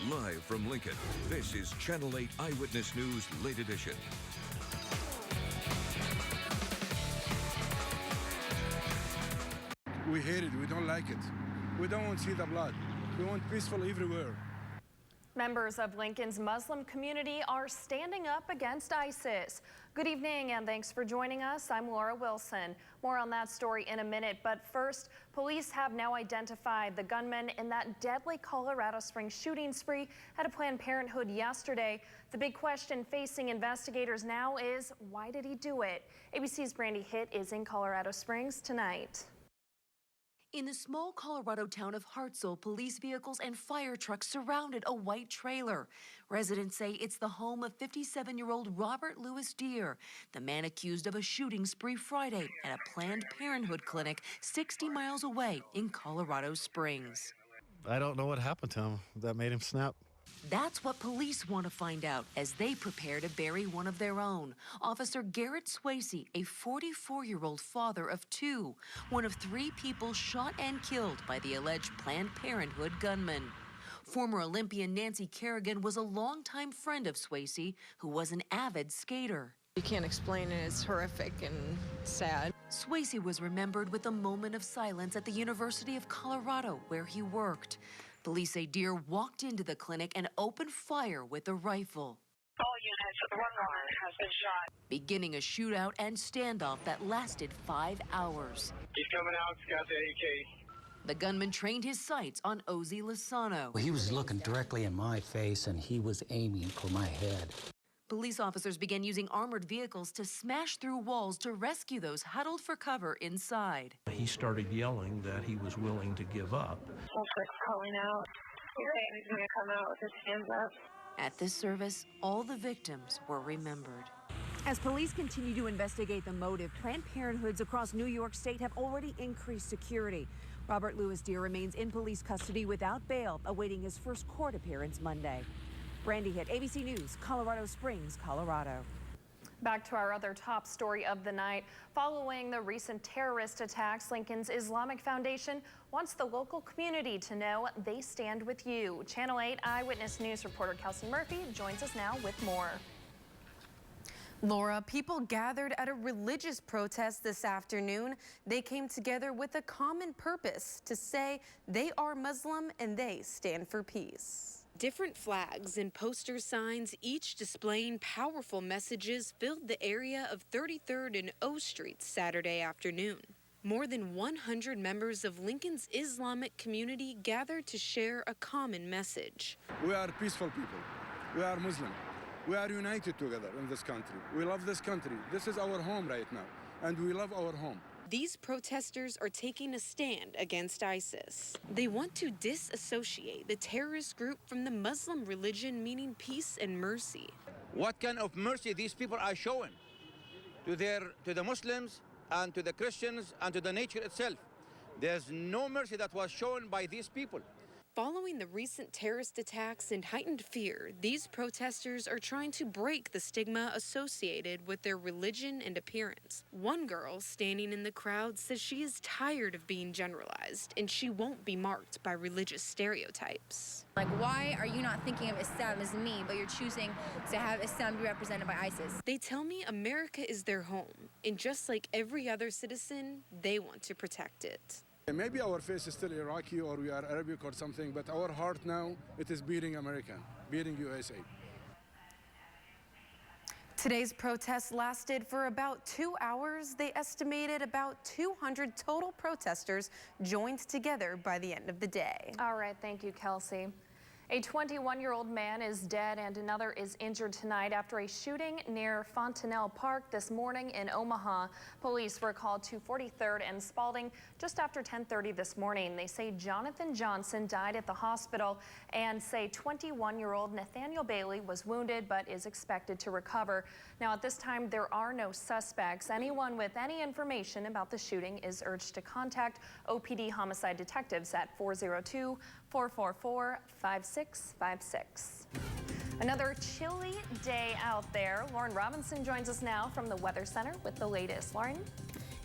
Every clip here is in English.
Live from Lincoln, this is Channel 8 Eyewitness News Late Edition. We hate it. We don't like it. We don't want to see the blood. We want peaceful everywhere. Members of Lincoln's Muslim community are standing up against ISIS. Good evening and thanks for joining us. I'm Laura Wilson. More on that story in a minute, but first, police have now identified the gunman in that deadly Colorado Springs shooting spree at a Planned Parenthood yesterday. The big question facing investigators now is, why did he do it? ABC's Brandy Hitt is in Colorado Springs tonight. In the small Colorado town of Hartselle, police vehicles and fire trucks surrounded a white trailer. Residents say it's the home of 57-year-old Robert Louis Deere, the man accused of a shooting spree Friday at a Planned Parenthood clinic 60 miles away in Colorado Springs. I don't know what happened to him that made him snap. That's what police want to find out as they prepare to bury one of their own. Officer Garrett Swayze, a 44-year-old father of two, one of three people shot and killed by the alleged Planned Parenthood gunman. Former Olympian Nancy Kerrigan was a longtime friend of Swayze, who was an avid skater. You can't explain it. It's horrific and sad. Swayze was remembered with a moment of silence at the University of Colorado, where he worked. Police say Deere walked into the clinic and opened fire with a rifle. All units, one more has been shot. Beginning a shootout and standoff that lasted 5 hours. He's coming out, he's got the AK. The gunman trained his sights on Ozzy Lozano. He was looking directly in my face and he was aiming for my head. Police officers began using armored vehicles to smash through walls to rescue those huddled for cover inside. He started yelling that he was willing to give up. Suspect's calling out. He's saying he's going to come out with his hands up. At this service, all the victims were remembered. As police continue to investigate the motive, Planned Parenthoods across New York State have already increased security. Robert Louis Deere remains in police custody without bail, awaiting his first court appearance Monday. Brandy Hitt, ABC News, Colorado Springs, Colorado. Back to our other top story of the night. Following the recent terrorist attacks, Lincoln's Islamic Foundation wants the local community to know they stand with you. Channel 8 Eyewitness News reporter Kelsey Murphy joins us now with more. Laura, people gathered at a religious protest this afternoon. They came together with a common purpose to say they are Muslim and they stand for peace. Different flags and poster signs, each displaying powerful messages, filled the area of 33rd and O Street Saturday afternoon. More than 100 members of Lincoln's Islamic community gathered to share a common message. We are peaceful people. We are Muslim. We are united together in this country. We love this country. This is our home right now, and we love our home. These protesters are taking a stand against ISIS. They want to disassociate the terrorist group from the Muslim religion, meaning peace and mercy. What kind of mercy these people are showing to the Muslims and to the Christians and to the nature itself? There's no mercy that was shown by these people. Following the recent terrorist attacks and heightened fear, these protesters are trying to break the stigma associated with their religion and appearance. One girl standing in the crowd says she is tired of being generalized and she won't be marked by religious stereotypes. Like, why are you not thinking of Islam as me, but you're choosing to have Islam be represented by ISIS? They tell me America is their home, and just like every other citizen, they want to protect it. Maybe our face is still Iraqi or we are Arabic or something, but our heart now, it is beating American, beating USA. Today's protest lasted for about 2 hours. They estimated about 200 total protesters joined together by the end of the day. All right, thank you, Kelsey. A 21-year-old man is dead and another is injured tonight after a shooting near Fontanelle Park this morning in Omaha. Police were called to 43rd and Spalding just after 10:30 this morning. They say Jonathan Johnson died at the hospital and say 21-year-old Nathaniel Bailey was wounded but is expected to recover. Now, at this time, there are no suspects. Anyone with any information about the shooting is urged to contact OPD homicide detectives at 402-444-5656. Another chilly day out there. Lauren Robinson joins us now from the Weather Center with the latest. Lauren?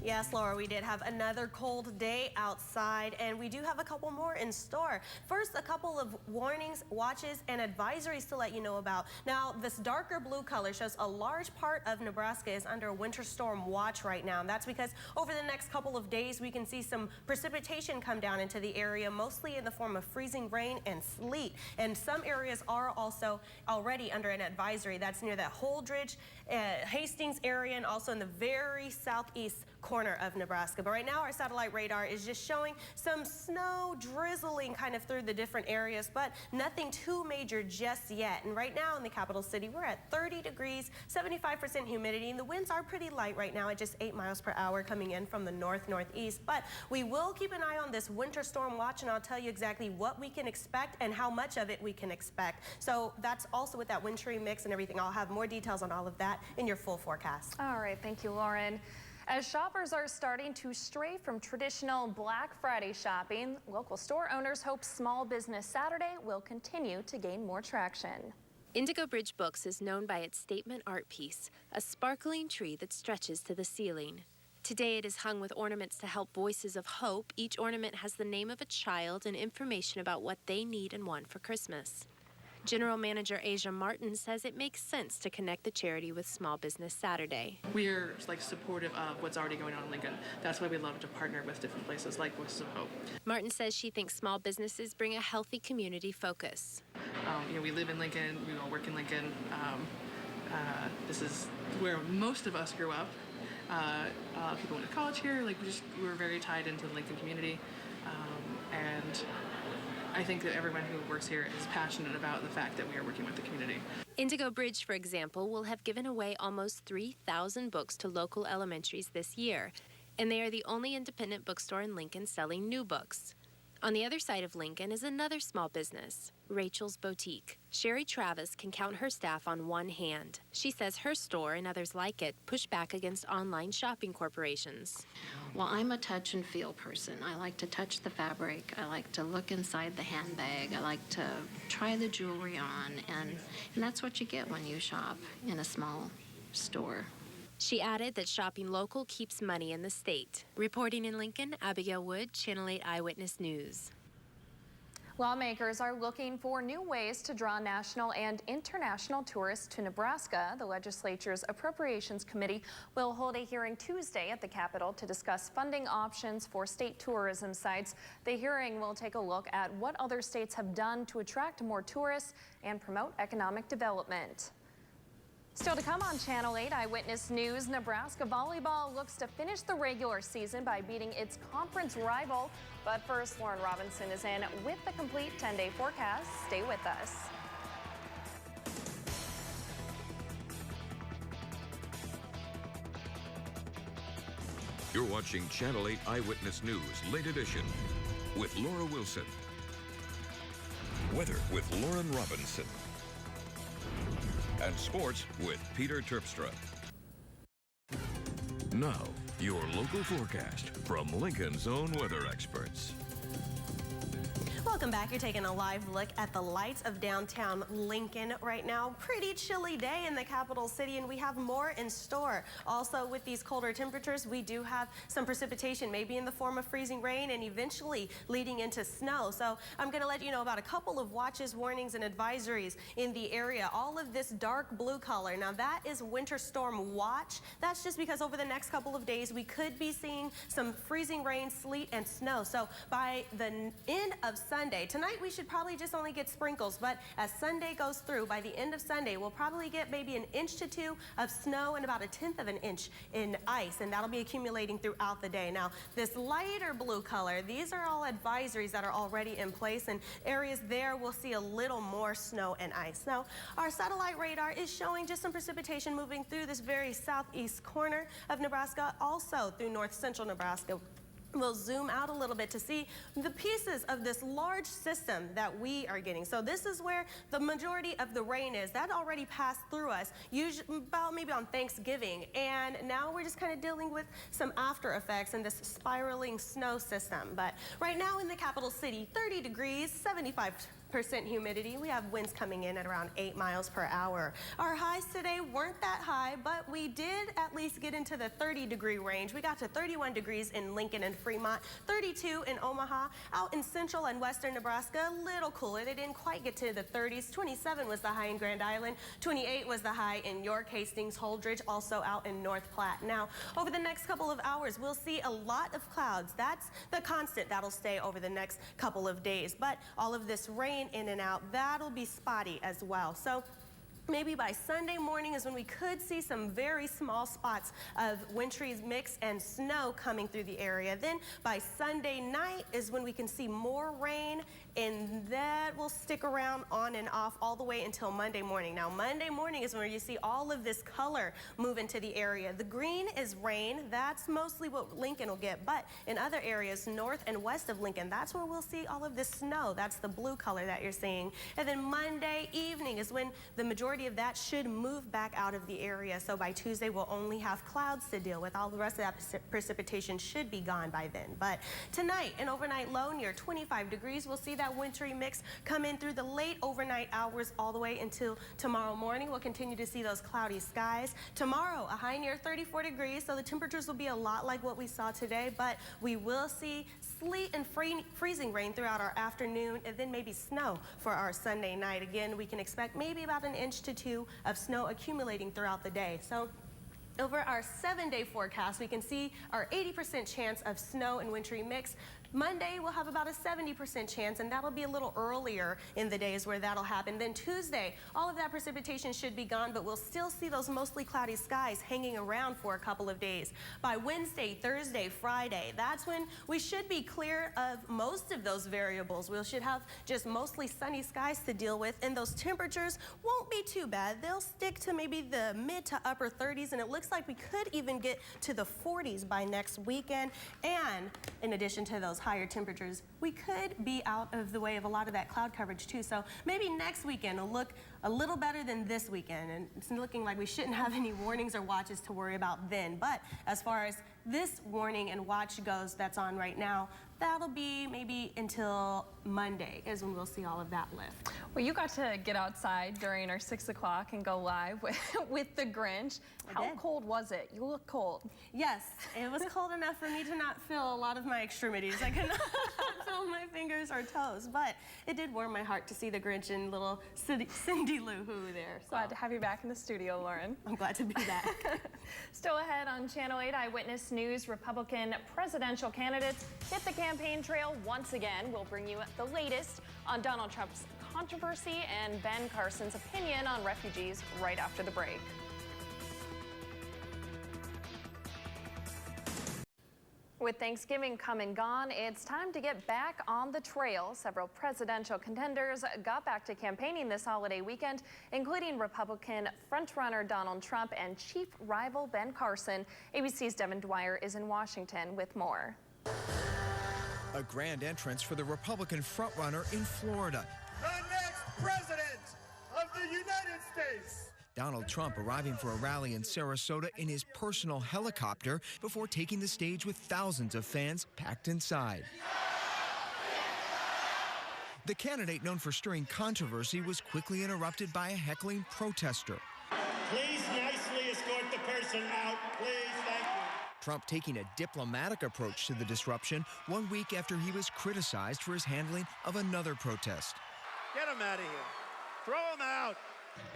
Yes, Laura, we did have another cold day outside, and we do have a couple more in store. First, a couple of warnings, watches, and advisories to let you know about. Now, this darker blue color shows a large part of Nebraska is under a winter storm watch right now. And that's because over the next couple of days, we can see some precipitation come down into the area, mostly in the form of freezing rain and sleet. And some areas are also already under an advisory. That's near that Holdridge, Hastings area, and also in the very southeast corner of Nebraska. But right now our satellite radar is just showing some snow drizzling kind of through the different areas, but nothing too major just yet. And right now in the capital city, we're at 30 degrees, 75% humidity, and the winds are pretty light right now at just 8 miles per hour coming in from the northeast. But we will keep an eye on this winter storm watch, and I'll tell you exactly what we can expect and how much of it we can expect. So that's also with that wintry mix and everything. I'll have more details on all of that in your full forecast. All right, thank you, Lauren. As shoppers are starting to stray from traditional Black Friday shopping, local store owners hope Small Business Saturday will continue to gain more traction. Indigo Bridge Books is known by its statement art piece, a sparkling tree that stretches to the ceiling. Today it is hung with ornaments to help voices of hope. Each ornament has the name of a child and information about what they need and want for Christmas. General Manager Asia Martin says it makes sense to connect the charity with Small Business Saturday. We're supportive of what's already going on in Lincoln. That's why we love to partner with different places like Voices of Hope. Martin says she thinks small businesses bring a healthy community focus. We live in Lincoln, we all work in Lincoln. This is where most of us grew up. A lot of people went to college here. We're very tied into the Lincoln community, and I think that everyone who works here is passionate about the fact that we are working with the community. Indigo Bridge, for example, will have given away almost 3,000 books to local elementaries this year, and they are the only independent bookstore in Lincoln selling new books. On the other side of Lincoln is another small business, Rachel's Boutique. Sherry Travis can count her staff on one hand. She says her store and others like it push back against online shopping corporations. Well, I'm a touch and feel person. I like to touch the fabric. I like to look inside the handbag. I like to try the jewelry on, and that's what you get when you shop in a small store. She added that shopping local keeps money in the state. Reporting in Lincoln, Abigail Wood, Channel 8 Eyewitness News. Lawmakers are looking for new ways to draw national and international tourists to Nebraska. The legislature's Appropriations Committee will hold a hearing Tuesday at the Capitol to discuss funding options for state tourism sites. The hearing will take a look at what other states have done to attract more tourists and promote economic development. Still to come on Channel 8 Eyewitness News, Nebraska Volleyball looks to finish the regular season by beating its conference rival. But first, Lauren Robinson is in with the complete 10-day forecast. Stay with us. You're watching Channel 8 Eyewitness News, late edition, with Laura Wilson. Weather with Lauren Robinson. And sports with Peter Terpstra. Now, your local forecast from Lincoln's own weather experts. Welcome back. You're taking a live look at the lights of downtown Lincoln right now. Pretty chilly day in the capital city, and we have more in store. Also, with these colder temperatures, we do have some precipitation, maybe in the form of freezing rain and eventually leading into snow. So I'm going to let you know about a couple of watches, warnings, and advisories in the area. All of this dark blue color. Now, that is winter storm watch. That's just because over the next couple of days, we could be seeing some freezing rain, sleet, and snow. So by the end of Sunday, tonight we should probably just only get sprinkles, but as Sunday goes through, by the end of Sunday, we'll probably get maybe 1 inch to 2 of snow and about 1/10 of an inch in ice, and that'll be accumulating throughout the day. Now, this lighter blue color, these are all advisories that are already in place, and areas there will see a little more snow and ice. Now, our satellite radar is showing just some precipitation moving through this very southeast corner of Nebraska, also through north central Nebraska. We'll zoom out a little bit to see the pieces of this large system that we are getting. So this is where the majority of the rain is. That already passed through us, usually about maybe on Thanksgiving. And now we're just kind of dealing with some after effects in this spiraling snow system. But right now in the capital city, 30 degrees, 75% 50% humidity. We have winds coming in at around 8 miles per hour. Our highs today weren't that high, but we did at least get into the 30-degree range. We got to 31 degrees in Lincoln and Fremont, 32 in Omaha. Out in central and western Nebraska, a little cooler. They didn't quite get to the 30s. 27 was the high in Grand Island. 28 was the high in York, Hastings, Holdridge, also out in North Platte. Now, over the next couple of hours, we'll see a lot of clouds. That's the constant that'll stay over the next couple of days. But all of this rain in and out, that'll be spotty as well. So maybe by Sunday morning is when we could see some very small spots of wintry mix and snow coming through the area. Then by Sunday night is when we can see more rain, and that will stick around on and off all the way until Monday morning. Now, Monday morning is where you see all of this color move into the area. The green is rain. That's mostly what Lincoln will get, but in other areas north and west of Lincoln, that's where we'll see all of this snow. That's the blue color that you're seeing. And then Monday evening is when the majority of that should move back out of the area. So by Tuesday, we'll only have clouds to deal with. All the rest of that precipitation should be gone by then. But tonight, an overnight low near 25 degrees. We'll see that wintry mix come in through the late overnight hours all the way until tomorrow morning. We'll continue to see those cloudy skies. Tomorrow, a high near 34 degrees, so the temperatures will be a lot like what we saw today, but we will see sleet and freezing rain throughout our afternoon, and then maybe snow for our Sunday night. Again, we can expect maybe about 1 inch to 2 of snow accumulating throughout the day. So over our 7-day forecast, we can see our 80% chance of snow and wintry mix. Monday, we'll have about a 70% chance, and that'll be a little earlier in the days where that'll happen. Then Tuesday, all of that precipitation should be gone, but we'll still see those mostly cloudy skies hanging around for a couple of days. By Wednesday, Thursday, Friday, that's when we should be clear of most of those variables. We should have just mostly sunny skies to deal with, and those temperatures won't be too bad. They'll stick to maybe the mid to upper 30s, and it looks like we could even get to the 40s by next weekend. And in addition to those higher temperatures, we could be out of the way of a lot of that cloud coverage too. So maybe next weekend will look a little better than this weekend, and it's looking like we shouldn't have any warnings or watches to worry about then. But as far as this warning and watch goes that's on right now, that'll be maybe until Monday is when we'll see all of that lift. Well, you got to get outside during our 6 o'clock and go live with the Grinch. How cold was it? You look cold. Yes, it was cold enough for me to not feel a lot of my extremities. I could not feel my fingers or toes, but it did warm my heart to see the Grinch and little Cindy Lou Who there. So. Glad to have you back in the studio, Lauren. I'm glad to be back. Still ahead on Channel 8 Eyewitness News, Republican presidential candidates hit the campaign trail once again. We'll bring you the latest on Donald Trump's controversy and Ben Carson's opinion on refugees right after the break. With Thanksgiving come and gone, it's time to get back on the trail. Several presidential contenders got back to campaigning this holiday weekend, including Republican frontrunner Donald Trump and chief rival Ben Carson. ABC's Devin Dwyer is in Washington with more. A grand entrance for the Republican frontrunner in Florida. The next president of the United States. Donald Trump arriving for a rally in Sarasota in his personal helicopter before taking the stage with thousands of fans packed inside. The candidate known for stirring controversy was quickly interrupted by a heckling protester. Please nicely escort the person out, please, thank you. Trump taking a diplomatic approach to the disruption 1 week after he was criticized for his handling of another protest. Get him out of here. Throw him out.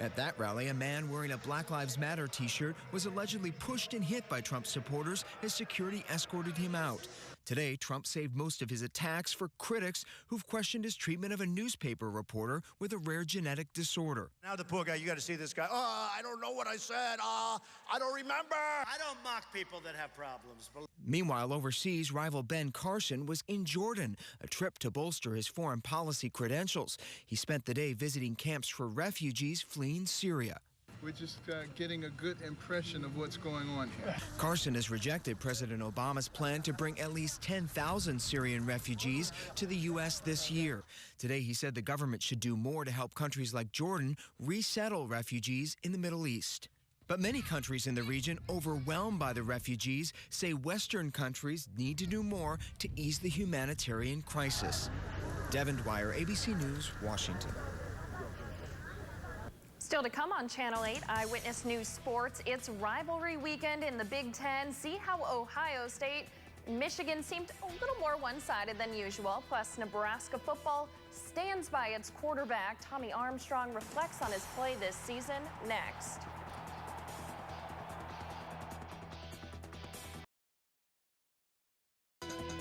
At that rally, a man wearing a Black Lives Matter t-shirt was allegedly pushed and hit by Trump supporters as security escorted him out. Today, Trump saved most of his attacks for critics who've questioned his treatment of a newspaper reporter with a rare genetic disorder. Now the poor guy, you got to see this guy. Oh, I don't know what I said. I don't remember. I don't mock people that have problems. Meanwhile, overseas, rival Ben Carson was in Jordan, a trip to bolster his foreign policy credentials. He spent the day visiting camps for refugees fleeing Syria. We're just getting a good impression of what's going on here. Carson has rejected President Obama's plan to bring at least 10,000 Syrian refugees to the U.S. this year. Today, he said the government should do more to help countries like Jordan resettle refugees in the Middle East. But many countries in the region, overwhelmed by the refugees, say Western countries need to do more to ease the humanitarian crisis. Devin Dwyer, ABC News, Washington. Still to come on Channel 8 Eyewitness News Sports, it's rivalry weekend in the Big Ten. See how Ohio State and Michigan seemed a little more one-sided than usual. Plus, Nebraska football stands by its quarterback. Tommy Armstrong reflects on his play this season next.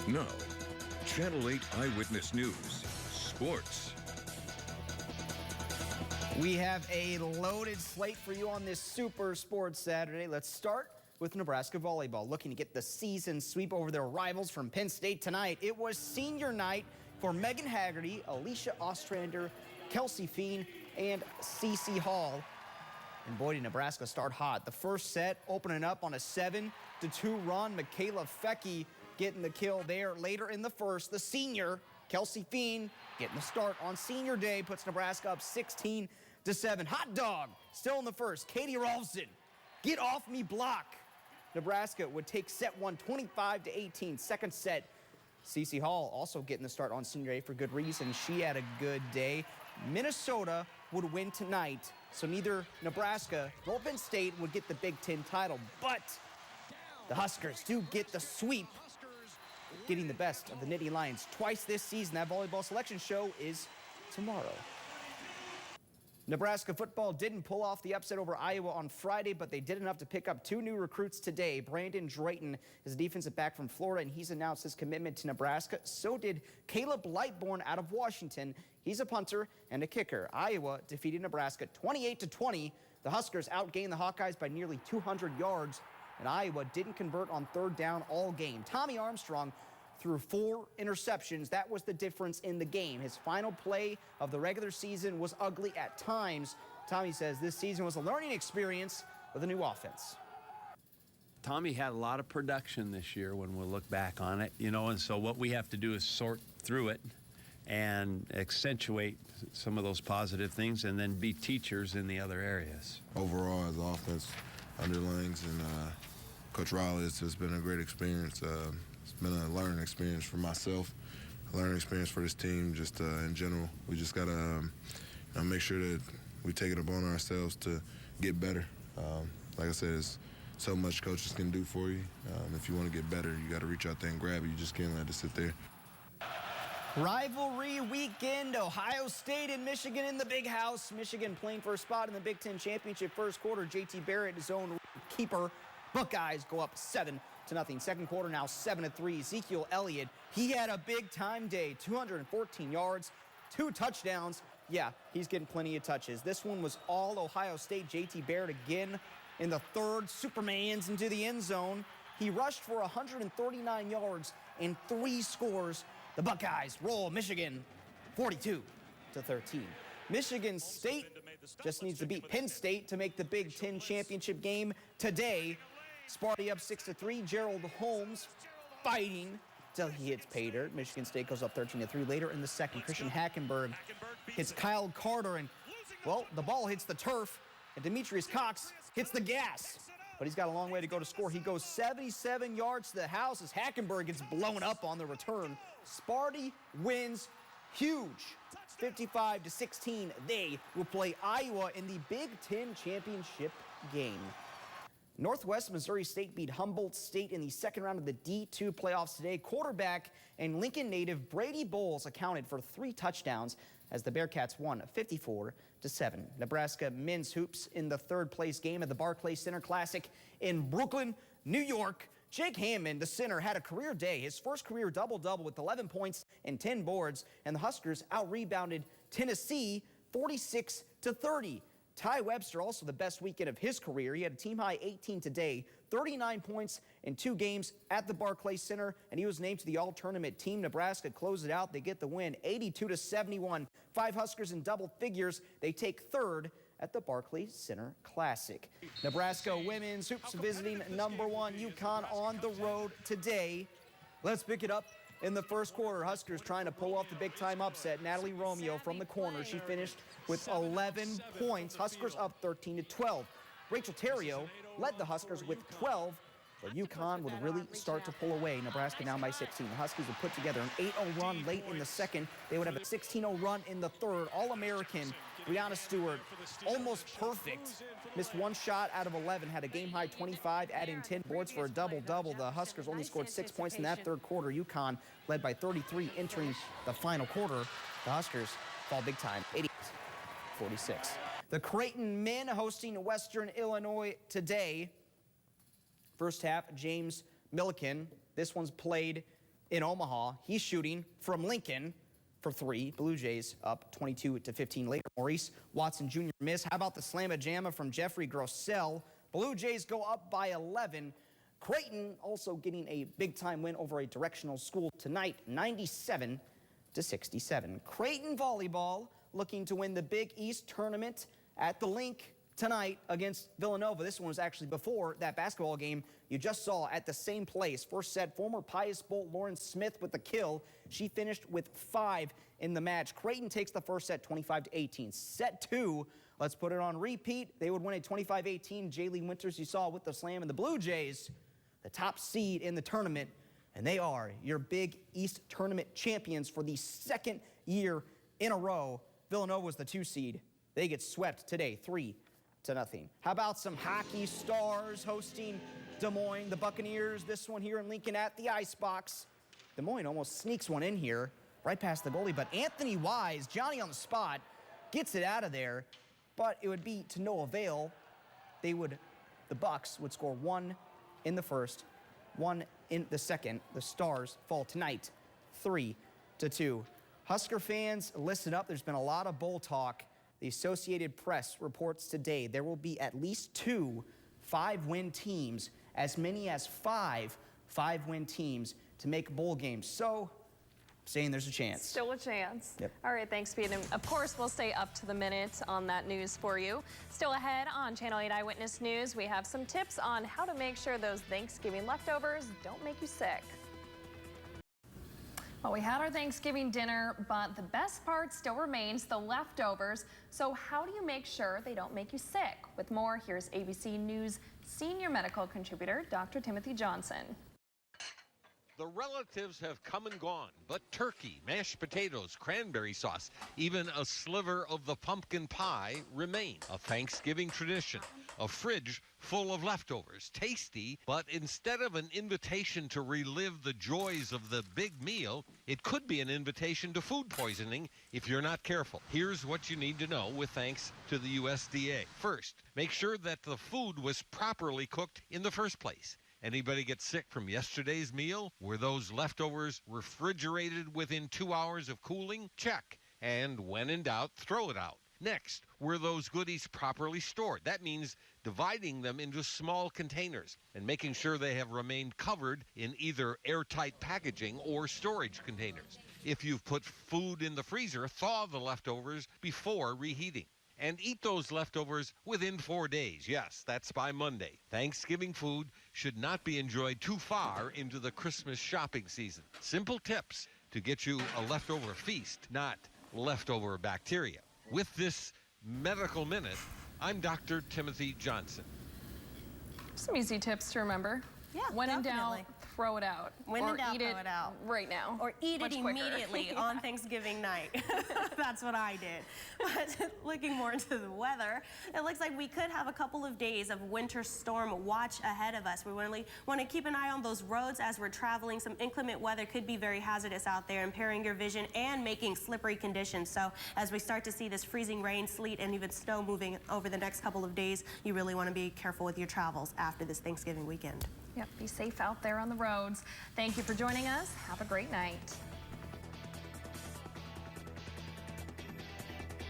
Now, Channel 8 Eyewitness News, Sports. We have a loaded slate for you on this Super Sports Saturday. Let's start with Nebraska Volleyball, looking to get the season sweep over their rivals from Penn State tonight. It was senior night for Megan Haggerty, Alicia Ostrander, Kelsey Feen, and Cece Hall. And boy, did Nebraska start hot. The first set opening up on a 7-2 run. Michaela Fecky getting the kill there later in the first. The senior, Kelsey Feen, getting the start on senior day, puts Nebraska up 16-7. Hot dog, still in the first. Katie Rolfson, get off me block. Nebraska would take set one 25-18. Second set, Cece Hall also getting the start on senior day for good reason. She had a good day. Minnesota would win tonight, so neither Nebraska nor Penn State would get the Big Ten title, but the Huskers do get the sweep, getting the best of the Nittany Lions twice this season. That volleyball selection show is tomorrow. Nebraska football didn't pull off the upset over Iowa on Friday, but they did enough to pick up 2 new recruits today. Brandon Drayton is a defensive back from Florida, and he's announced his commitment to Nebraska. So did Caleb Lightbourne out of Washington. He's a punter and a kicker. Iowa defeated Nebraska 28-20. The Huskers outgained the Hawkeyes by nearly 200 yards, and Iowa didn't convert on third down all game. Tommy Armstrong threw 4 interceptions. That was the difference in the game. His final play of the regular season was ugly at times. Tommy says this season was a learning experience with a new offense. Tommy had a lot of production this year when we look back on it, and so what we have to do is sort through it and accentuate some of those positive things and then be teachers in the other areas. Overall, as offense underlings and Coach Riley, it's been a great experience. It's been a learning experience for myself, a learning experience for this team, just in general. We just got to make sure that we take it upon ourselves to get better. Like I said, it's so much coaches can do for you. If you want to get better, you got to reach out there and grab it. You just can't let it sit there. Rivalry weekend, Ohio State and Michigan in the big house. Michigan playing for a spot in the Big Ten Championship. First quarter, JT Barrett, his own keeper. Buckeyes go up 7-0. Second quarter now 7-3. Ezekiel Elliott, he had a big time day, 214 yards, 2 touchdowns. Yeah, he's getting plenty of touches. This one was all Ohio State. JT Barrett again in the third, Supermans into the end zone. He rushed for 139 yards and 3 scores. The Buckeyes roll Michigan 42-13. Michigan State just needs to beat Penn State to make the Big Ten championship game today. Sparty up 6-3. Gerald Holmes fighting till he hits pay dirt. Michigan State goes up 13-3 later in the second. Christian Hackenberg hits Kyle Carter, and, well, the ball hits the turf, and Demetrius Cox hits the gas. But he's got a long way to go to score. He goes 77 yards to the house as Hackenberg gets blown up on the return. Sparty wins huge, 55-16. They will play Iowa in the Big Ten championship game. Northwest Missouri State beat Humboldt State in the second round of the D2 playoffs today. Quarterback and Lincoln native Brady Bowles accounted for 3 touchdowns as the Bearcats won 54-7. Nebraska men's hoops in the third place game at the Barclays Center Classic in Brooklyn, New York. Jake Hammond, the center, had a career day, his first career double-double with 11 points and 10 boards, and the Huskers out-rebounded Tennessee 46-30. Ty Webster, also the best weekend of his career. He had a team-high 18 today, 39 points in 2 games at the Barclays Center, and he was named to the All-Tournament team. Nebraska closed it out. They get the win, 82-71. 5 Huskers in double figures. They take third at the Barclays Center Classic. Nebraska women's hoops visiting #1 Uconn on the road today. Let's pick it up in the first quarter. Huskers trying to pull off the big-time upset. Natalie Romeo from the corner. She finished with 11 points. Huskers up 13-12. Rachel Terrio led the Huskers with 12. But Uconn would really start to pull away. Nebraska down by 16. The Huskies would put together an 8-0 run late in the second. They would have a 16-0 run in the third. All-American Brianna Stewart, almost perfect. Missed one shot out of 11, had a game-high 25, adding 10 boards for a double-double. The Huskers only scored 6 points in that third quarter. Uconn led by 33 entering the final quarter. The Huskers fall big time, 88-46. The Creighton men hosting Western Illinois today. First half, James Milliken. This one's played in Omaha. He's shooting from Lincoln for 3. Blue Jays up 22-15 later. Maurice Watson Jr. miss. How about the slamma-jamma from Jeffrey Grossell? Blue Jays go up by 11. Creighton also getting a big-time win over a directional school tonight, 97-67. Creighton volleyball looking to win the Big East tournament at the Link tonight against Villanova. This one was actually before that basketball game you just saw at the same place. First set, former Pius Bolt Lauren Smith with the kill. She finished with 5 in the match. Creighton takes the first set 25-18. Set 2, let's put it on repeat. They would win a 25-18. Jaylee Winters, you saw with the slam, and the Blue Jays, the top seed in the tournament, and they are your Big East tournament champions for the second year in a row. Villanova was the 2 seed. They get swept today, 3-0. How about some hockey stars hosting Des Moines, the Buccaneers, this one here in Lincoln at the Icebox. Des Moines almost sneaks one in here, right past the goalie, but Anthony Wise, Johnny on the spot, gets it out of there, but it would be to no avail. The Bucks would score 1 in the first, 1 in the second. The Stars fall tonight, 3-2. Husker fans, listen up. There's been a lot of bowl talk. The Associated Press reports today there will be at least 2 5-win teams, as many as 5 5-win teams to make bowl games. So, saying there's a chance. Still a chance. Yep. All right, thanks, Pete. And of course, we'll stay up to the minute on that news for you. Still ahead on Channel 8 Eyewitness News, we have some tips on how to make sure those Thanksgiving leftovers don't make you sick. Well, we had our Thanksgiving dinner, but the best part still remains, the leftovers. So how do you make sure they don't make you sick? With more, here's ABC News senior medical contributor, Dr. Timothy Johnson. The relatives have come and gone, but turkey, mashed potatoes, cranberry sauce, even a sliver of the pumpkin pie remain. A Thanksgiving tradition, a fridge full of leftovers, tasty, but instead of an invitation to relive the joys of the big meal, it could be an invitation to food poisoning if you're not careful. Here's what you need to know with thanks to the USDA. First, make sure that the food was properly cooked in the first place. Anybody get sick from yesterday's meal? Were those leftovers refrigerated within 2 hours of cooling? Check. And when in doubt, throw it out. Next, were those goodies properly stored? That means dividing them into small containers and making sure they have remained covered in either airtight packaging or storage containers. If you've put food in the freezer, thaw the leftovers before reheating. And eat those leftovers within 4 days. Yes, that's by Monday. Thanksgiving food should not be enjoyed too far into the Christmas shopping season. Simple tips to get you a leftover feast, not leftover bacteria. With this Medical Minute, I'm Dr. Timothy Johnson. Some easy tips to remember. Yeah, when definitely. in doubt, throw it out. When in doubt, throw it out. Right now. Or eat it immediately Yeah. on Thanksgiving night. That's what I did. But looking more into the weather, it looks like we could have a couple of days of winter storm watch ahead of us. We really want to keep an eye on those roads as we're traveling. Some inclement weather could be very hazardous out there, impairing your vision and making slippery conditions. So as we start to see this freezing rain, sleet, and even snow moving over the next couple of days, you really want to be careful with your travels after this Thanksgiving weekend. Yep, be safe out there on the roads. Thank you for joining us. Have a great night.